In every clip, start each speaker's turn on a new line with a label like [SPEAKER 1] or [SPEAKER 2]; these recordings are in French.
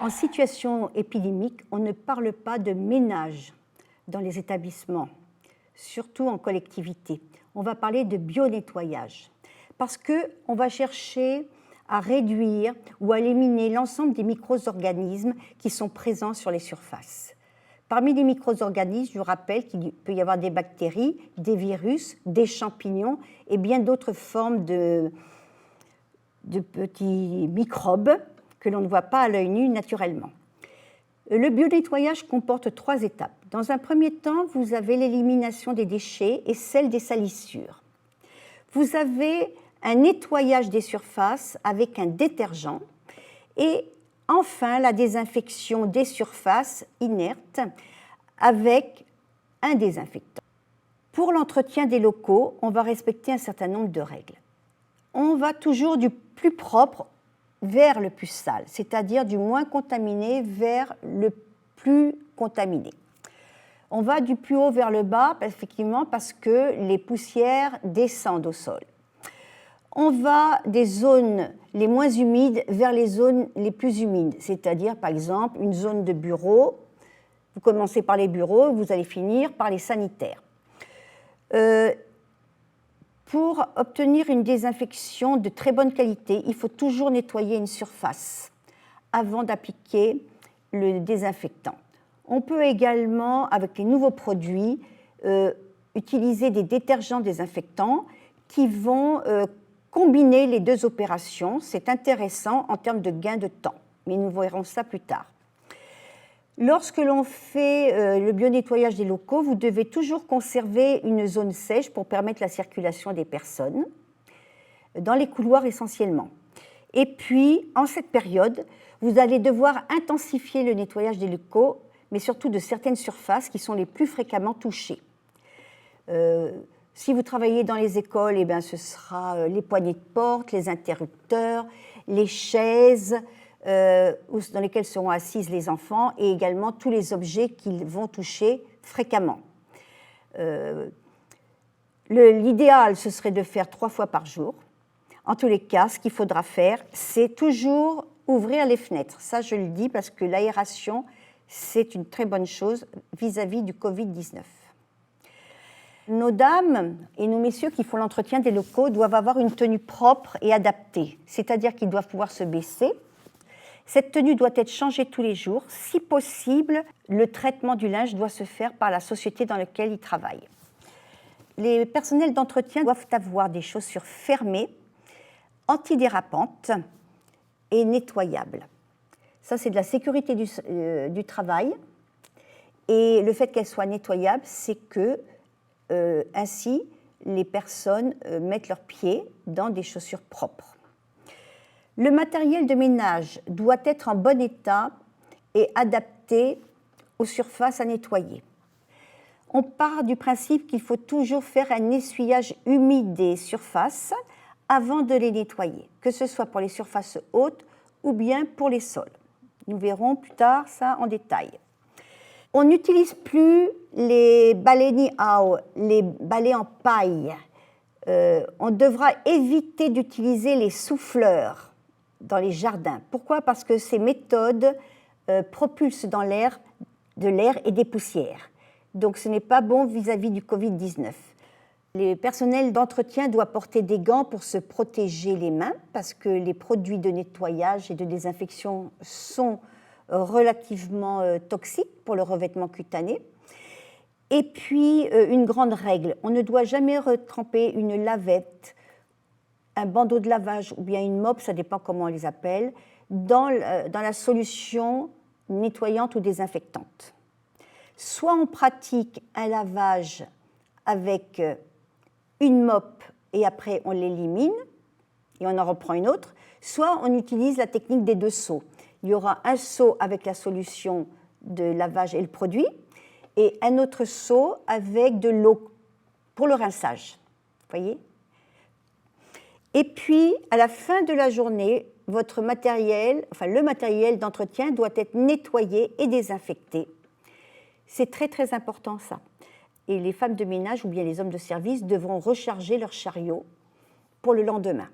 [SPEAKER 1] En situation épidémique, on ne parle pas de ménage dans les établissements, surtout en collectivité. On va parler de bio-nettoyage, parce qu'on va chercher à réduire ou à éliminer l'ensemble des micro-organismes qui sont présents sur les surfaces. Parmi les micro-organismes, je vous rappelle qu'il peut y avoir des bactéries, des virus, des champignons et bien d'autres formes de petits microbes que l'on ne voit pas à l'œil nu naturellement. Le bio-nettoyage comporte 3 étapes. Dans un premier temps, vous avez l'élimination des déchets et celle des salissures. Vous avez un nettoyage des surfaces avec un détergent et enfin la désinfection des surfaces inertes avec un désinfectant. Pour l'entretien des locaux, on va respecter un certain nombre de règles. On va toujours du plus propre vers le plus sale, c'est-à-dire du moins contaminé vers le plus contaminé. On va du plus haut vers le bas, effectivement, parce que les poussières descendent au sol. On va des zones les moins humides vers les zones les plus humides, c'est-à-dire, par exemple, une zone de bureau. Vous commencez par les bureaux, vous allez finir par les sanitaires. Pour obtenir une désinfection de très bonne qualité, il faut toujours nettoyer une surface avant d'appliquer le désinfectant. On peut également, avec les nouveaux produits, utiliser des détergents désinfectants qui vont combiner les 2 opérations. C'est intéressant en termes de gain de temps, mais nous verrons ça plus tard. Lorsque l'on fait le bio-nettoyage des locaux, vous devez toujours conserver une zone sèche pour permettre la circulation des personnes, dans les couloirs essentiellement. Et puis, en cette période, vous allez devoir intensifier le nettoyage des locaux, mais surtout de certaines surfaces qui sont les plus fréquemment touchées. Si vous travaillez dans les écoles, eh bien, ce sera les poignées de porte, les interrupteurs, les chaises, dans lesquels seront assises les enfants et également tous les objets qu'ils vont toucher fréquemment. L'idéal, ce serait de faire 3 fois par jour. En tous les cas, ce qu'il faudra faire, c'est toujours ouvrir les fenêtres. Ça, je le dis parce que l'aération, c'est une très bonne chose vis-à-vis du Covid-19. Nos dames et nos messieurs qui font l'entretien des locaux doivent avoir une tenue propre et adaptée, c'est-à-dire qu'ils doivent pouvoir se baisser. Cette tenue doit être changée tous les jours. Si possible, le traitement du linge doit se faire par la société dans laquelle ils travaillent. Les personnels d'entretien doivent avoir des chaussures fermées, antidérapantes et nettoyables. Ça, c'est de la sécurité du travail. Et le fait qu'elles soient nettoyables, c'est que ainsi, les personnes mettent leurs pieds dans des chaussures propres. Le matériel de ménage doit être en bon état et adapté aux surfaces à nettoyer. On part du principe qu'il faut toujours faire un essuyage humide des surfaces avant de les nettoyer, que ce soit pour les surfaces hautes ou bien pour les sols. Nous verrons plus tard ça en détail. On n'utilise plus les balais niao, les balais en paille. On devra éviter d'utiliser les souffleurs dans les jardins. Pourquoi ? Parce que ces méthodes propulsent dans l'air de l'air et des poussières. Donc ce n'est pas bon vis-à-vis du Covid-19. Les personnels d'entretien doivent porter des gants pour se protéger les mains parce que les produits de nettoyage et de désinfection sont relativement toxiques pour le revêtement cutané. Et puis, une grande règle, on ne doit jamais retremper une lavette, un bandeau de lavage ou bien une mop, ça dépend comment on les appelle, dans la solution nettoyante ou désinfectante. Soit on pratique un lavage avec une mop et après on l'élimine et on en reprend une autre, soit on utilise la technique des 2 seaux. Il y aura un seau avec la solution de lavage et le produit et un autre seau avec de l'eau pour le rinçage. Vous voyez ? Et puis, à la fin de la journée, le matériel d'entretien doit être nettoyé et désinfecté. C'est très, très important, ça. Et les femmes de ménage ou bien les hommes de service devront recharger leur chariot pour le lendemain.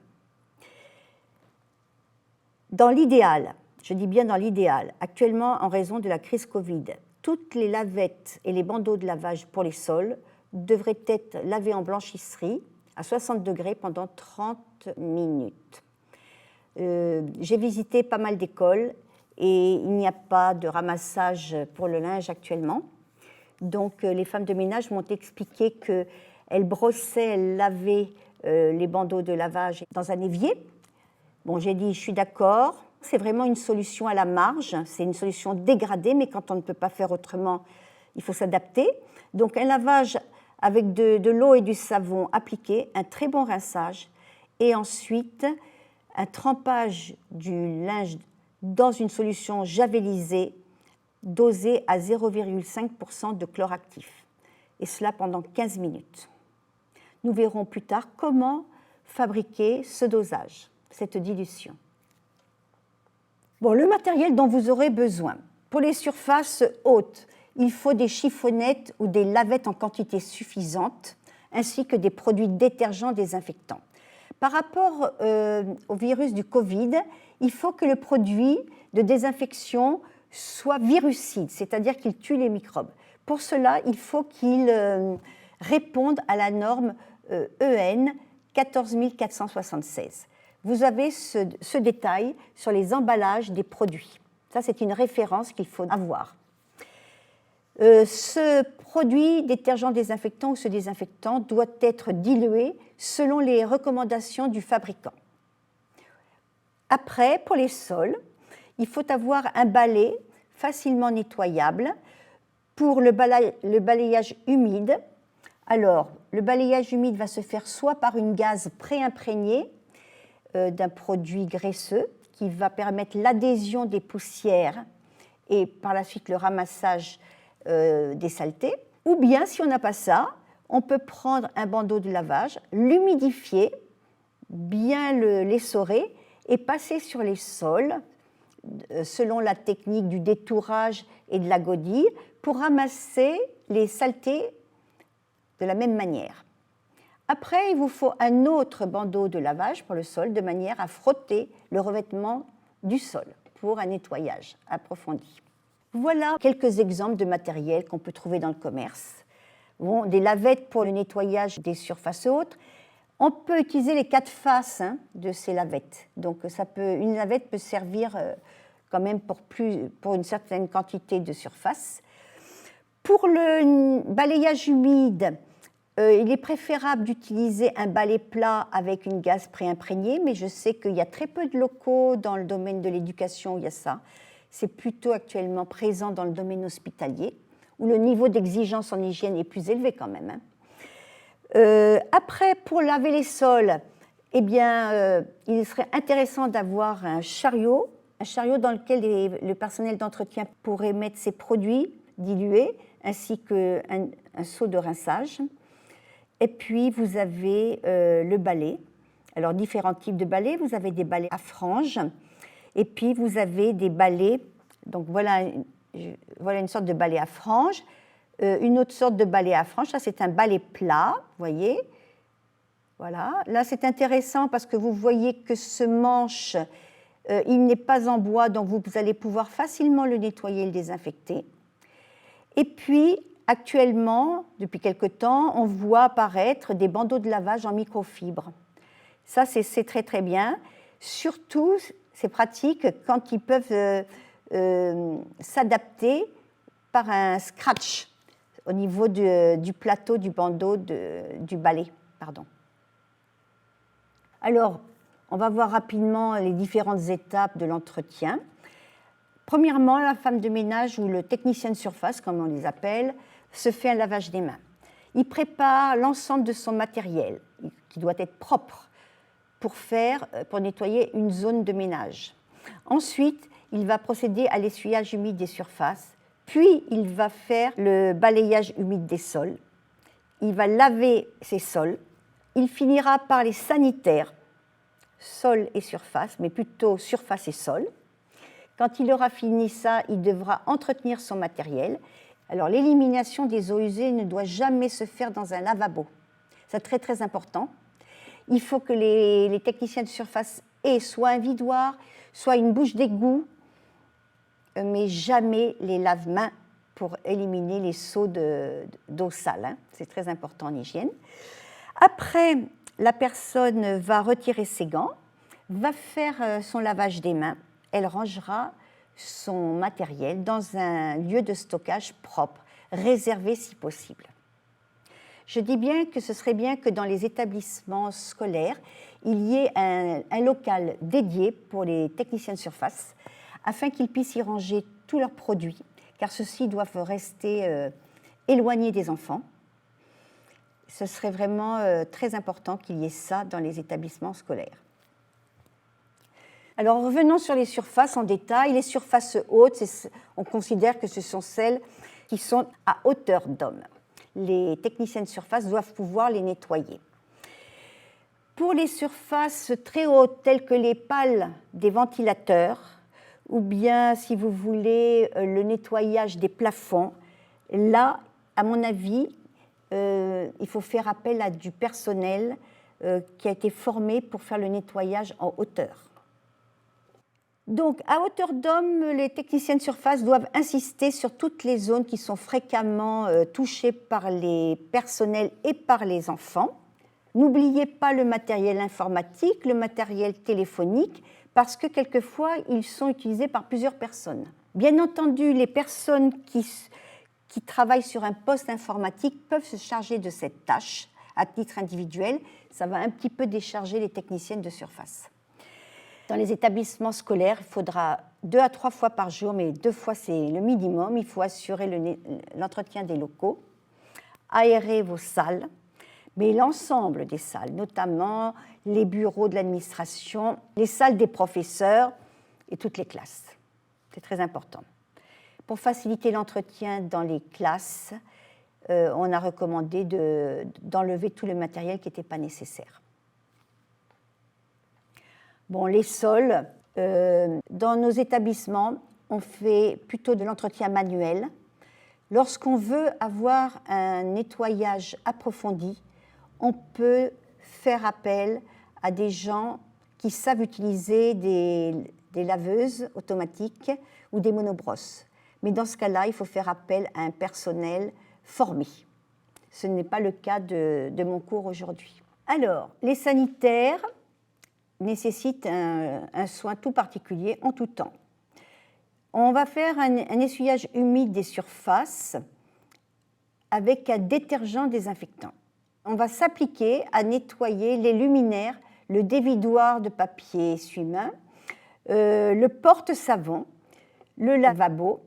[SPEAKER 1] Dans l'idéal, je dis bien dans l'idéal, actuellement en raison de la crise Covid, toutes les lavettes et les bandeaux de lavage pour les sols devraient être lavés en blanchisserie à 60 degrés pendant 30 minutes. J'ai visité pas mal d'écoles et il n'y a pas de ramassage pour le linge actuellement. Donc les femmes de ménage m'ont expliqué qu'elles brossaient, elles lavaient les bandeaux de lavage dans un évier. Bon, j'ai dit, je suis d'accord, c'est vraiment une solution à la marge, c'est une solution dégradée, mais quand on ne peut pas faire autrement, il faut s'adapter. Donc un lavage avec de l'eau et du savon appliqué, un très bon rinçage, et ensuite un trempage du linge dans une solution javelisée dosée à 0,5% de chlore actif, et cela pendant 15 minutes. Nous verrons plus tard comment fabriquer ce dosage, cette dilution. Bon, le matériel dont vous aurez besoin. Pour les surfaces hautes, il faut des chiffonnettes ou des lavettes en quantité suffisante, ainsi que des produits détergents désinfectants. Par rapport au virus du Covid, il faut que le produit de désinfection soit virucide, c'est-à-dire qu'il tue les microbes. Pour cela, il faut qu'il réponde à la norme EN 14476. Vous avez ce détail sur les emballages des produits. Ça, c'est une référence qu'il faut avoir. Ce produit détergent désinfectant ou ce désinfectant doit être dilué selon les recommandations du fabricant. Après, pour les sols, il faut avoir un balai facilement nettoyable pour le balayage humide. Alors, le balayage humide va se faire soit par une gaze préimprégnée d'un produit graisseux qui va permettre l'adhésion des poussières et par la suite le ramassage des saletés, ou bien si on n'a pas ça, on peut prendre un bandeau de lavage, l'humidifier, bien l'essorer et passer sur les sols selon la technique du détourage et de la godille pour ramasser les saletés de la même manière. Après, il vous faut un autre bandeau de lavage pour le sol de manière à frotter le revêtement du sol pour un nettoyage approfondi. Voilà quelques exemples de matériel qu'on peut trouver dans le commerce. Bon, des lavettes pour le nettoyage des surfaces hautes. On peut utiliser les 4 faces de ces lavettes. Donc une lavette peut servir quand même pour une certaine quantité de surface. Pour le balayage humide, il est préférable d'utiliser un balai plat avec une gaze préimprégnée, mais je sais qu'il y a très peu de locaux dans le domaine de l'éducation où il y a ça. C'est plutôt actuellement présent dans le domaine hospitalier, où le niveau d'exigence en hygiène est plus élevé quand même. Après, pour laver les sols, eh bien, il serait intéressant d'avoir un chariot dans lequel le personnel d'entretien pourrait mettre ses produits dilués, ainsi qu'un seau de rinçage. Et puis, vous avez le balai. Alors, différents types de balais. Vous avez des balais à franges. Et puis, vous avez des balais. Donc, voilà une sorte de balai à franges. Une autre sorte de balai à franges, ça, c'est un balai plat, vous voyez. Voilà. Là, c'est intéressant parce que vous voyez que ce manche, il n'est pas en bois, donc vous allez pouvoir facilement le nettoyer et le désinfecter. Et puis, actuellement, depuis quelque temps, on voit apparaître des bandeaux de lavage en microfibre. Ça, c'est très, très bien. Surtout, c'est pratique quand ils peuvent s'adapter par un scratch au niveau du plateau du bandeau du balai. Pardon. Alors, on va voir rapidement les différentes étapes de l'entretien. Premièrement, la femme de ménage ou le technicien de surface, comme on les appelle, se fait un lavage des mains. Il prépare l'ensemble de son matériel, qui doit être propre, pour nettoyer une zone de ménage. Ensuite, il va procéder à l'essuyage humide des surfaces, puis il va faire le balayage humide des sols. Il va laver ses sols. Il finira par les sanitaires, sol et surface, mais plutôt surface et sol. Quand il aura fini ça, il devra entretenir son matériel. Alors, l'élimination des eaux usées ne doit jamais se faire dans un lavabo. C'est très, très important. Il faut que les techniciens de surface aient soit un vidoir, soit une bouche d'égout mais jamais les lave-mains pour éliminer les seaux d'eau sale, hein. C'est très important en hygiène. Après, la personne va retirer ses gants, va faire son lavage des mains, elle rangera son matériel dans un lieu de stockage propre, réservé si possible. Je dis bien que ce serait bien que dans les établissements scolaires, il y ait un local dédié pour les techniciens de surface, afin qu'ils puissent y ranger tous leurs produits, car ceux-ci doivent rester éloignés des enfants. Ce serait vraiment très important qu'il y ait ça dans les établissements scolaires. Alors revenons sur les surfaces en détail. Les surfaces hautes, on considère que ce sont celles qui sont à hauteur d'homme. Les techniciens de surface doivent pouvoir les nettoyer. Pour les surfaces très hautes, telles que les pales des ventilateurs, ou bien, si vous voulez, le nettoyage des plafonds, là, à mon avis, il faut faire appel à du personnel qui a été formé pour faire le nettoyage en hauteur. Donc, à hauteur d'homme, les techniciens de surface doivent insister sur toutes les zones qui sont fréquemment touchées par les personnels et par les enfants. N'oubliez pas le matériel informatique, le matériel téléphonique, parce que quelquefois, ils sont utilisés par plusieurs personnes. Bien entendu, les personnes qui travaillent sur un poste informatique peuvent se charger de cette tâche à titre individuel. Ça va un petit peu décharger les techniciennes de surface. Dans les établissements scolaires, il faudra 2 à 3 fois par jour, mais 2 fois c'est le minimum. Il faut assurer l'entretien des locaux, aérer vos salles, mais l'ensemble des salles, notamment les bureaux de l'administration, les salles des professeurs et toutes les classes. C'est très important. Pour faciliter l'entretien dans les classes, on a recommandé d'enlever tout le matériel qui n'était pas nécessaire. Bon, les sols, dans nos établissements, on fait plutôt de l'entretien manuel. Lorsqu'on veut avoir un nettoyage approfondi, on peut faire appel à des gens qui savent utiliser des laveuses automatiques ou des monobrosses. Mais dans ce cas-là, il faut faire appel à un personnel formé. Ce n'est pas le cas de mon cours aujourd'hui. Alors, les sanitaires nécessitent un soin tout particulier en tout temps. On va faire un essuyage humide des surfaces avec un détergent désinfectant. On va s'appliquer à nettoyer les luminaires, le dévidoir de papier essuie-main, le porte-savon, le lavabo,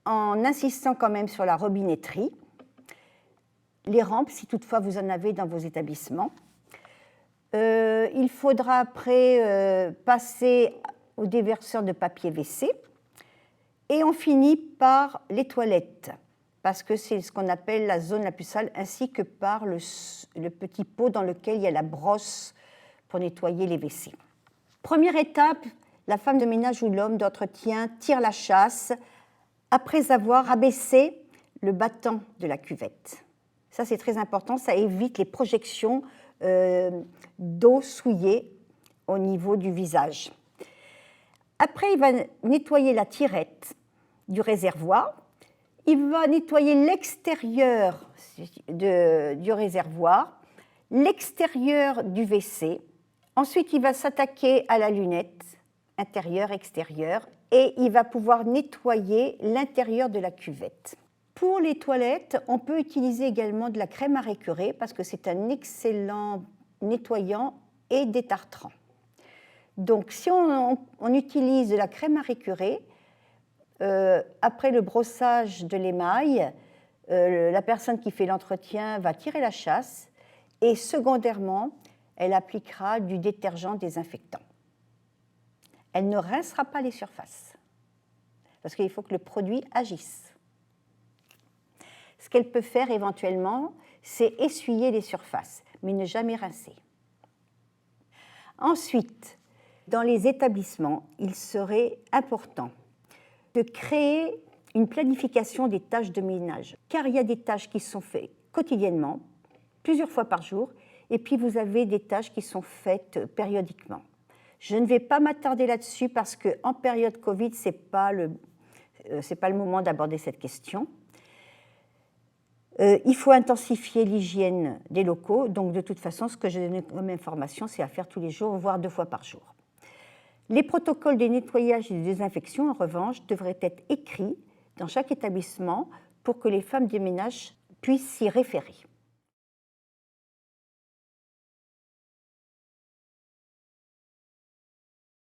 [SPEAKER 1] en insistant quand même sur la robinetterie, les rampes, si toutefois vous en avez dans vos établissements. Il faudra après passer au déverseur de papier WC et on finit par les toilettes parce que c'est ce qu'on appelle la zone la plus sale ainsi que par le petit pot dans lequel il y a la brosse pour nettoyer les WC. Première étape, la femme de ménage ou l'homme d'entretien tire la chasse après avoir abaissé le battant de la cuvette. Ça c'est très important, ça évite les projections d'eau souillée au niveau du visage. Après, il va nettoyer la tirette du réservoir. Il va nettoyer l'extérieur du réservoir, l'extérieur du WC. Ensuite, il va s'attaquer à la lunette, intérieure, extérieure, et il va pouvoir nettoyer l'intérieur de la cuvette. Pour les toilettes, on peut utiliser également de la crème à récurer parce que c'est un excellent nettoyant et détartrant. Donc, si on utilise de la crème à récurer, après le brossage de l'émail, la personne qui fait l'entretien va tirer la chasse et secondairement, elle appliquera du détergent désinfectant. Elle ne rincera pas les surfaces parce qu'il faut que le produit agisse. Ce qu'elle peut faire éventuellement, c'est essuyer les surfaces, mais ne jamais rincer. Ensuite, dans les établissements, il serait important de créer une planification des tâches de ménage, car il y a des tâches qui sont faites quotidiennement, plusieurs fois par jour, et puis vous avez des tâches qui sont faites périodiquement. Je ne vais pas m'attarder là-dessus parce qu'en période Covid, ce n'est pas ce n'est pas le moment d'aborder cette question. Il faut intensifier l'hygiène des locaux. Donc, de toute façon, ce que je donne comme information, c'est à faire tous les jours, voire 2 fois par jour. Les protocoles de nettoyage et de désinfection, en revanche, devraient être écrits dans chaque établissement pour que les femmes de ménage puissent s'y référer.